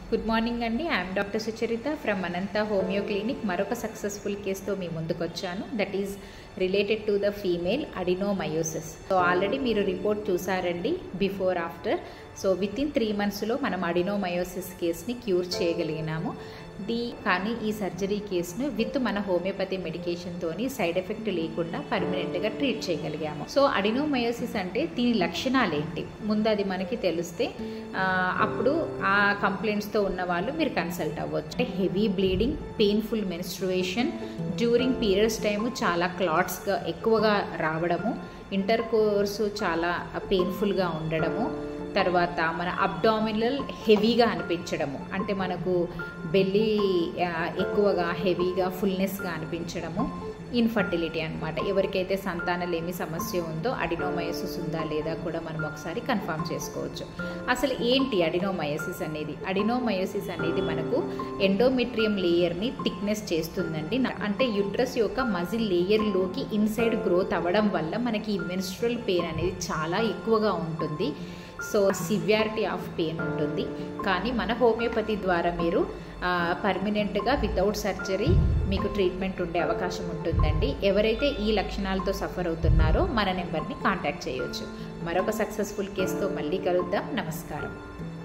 Good morning అండి. I'm doctor Sucharitha from Anantha homeo clinic. మరొక successful కేసుతో మీ ముందుకు వచ్చాను. That is related to the female adenomyosis. So already మీరు రిపోర్ట్ చూసారండి, before after. So within 3 monthsలో మనం అడినోమయోసిస్ కేసుని క్యూర్ చేయగలిగినాము. కానీ ఈ సర్జరీ కేసును విత్ మన హోమియోపతి మెడికేషన్తోని సైడ్ ఎఫెక్ట్ లేకుండా పర్మనెంట్గా ట్రీట్ చేయగలిగాము. సో అడినోమయోసిస్ అంటే దీని లక్షణాలు ఏంటి ముందు అది మనకి తెలిస్తే అప్పుడు ఆ కంప్లైంట్స్తో ఉన్న వాళ్ళు మీరు కన్సల్ట్ అవ్వచ్చు. అంటే heavy bleeding, painful menstruation, during periods time చాలా క్లాట్స్గా ఎక్కువగా రావడము, ఇంటర్ కోర్సు చాలా పెయిన్ఫుల్గా ఉండడము, తర్వాత మన అబ్డామినల్ హెవీగా అనిపించడము, అంటే మనకు బెల్లీ ఎక్కువగా హెవీగా ఫుల్నెస్గా అనిపించడము, ఇన్ఫర్టిలిటీ అనమాట. ఎవరికైతే సంతానలేమి సమస్య ఉందో అడినోమయోసిస్ ఉందా లేదా కూడా మనం ఒకసారి కన్ఫర్మ్ చేసుకోవచ్చు. అసలు ఏంటి అడినోమయోసిస్ అనేది? అడినోమయోసిస్ అనేది మనకు ఎండోమెట్రియం లేయర్ని థిక్నెస్ చేస్తుందండి. అంటే యూట్రస్ యొక్క మజిల్ లేయర్లోకి ఇన్సైడ్ గ్రోత్ అవ్వడం వల్ల మనకి మెన్స్ట్రువల్ పెయిన్ అనేది చాలా ఎక్కువగా ఉంటుంది. సో సివియారిటీ ఆఫ్ పెయిన్ ఉంటుంది. కానీ మన హోమియోపతి ద్వారా మీరు పర్మనెంట్గా వితౌట్ సర్జరీ మీకు ట్రీట్మెంట్ ఉండే అవకాశం ఉంటుందండి. ఎవరైతే ఈ లక్షణాలతో సఫర్ అవుతున్నారో మన నెంబర్ని కాంటాక్ట్ చేయొచ్చు. మరొక సక్సెస్ఫుల్ కేసుతో మళ్ళీ కలుద్దాం. నమస్కారం.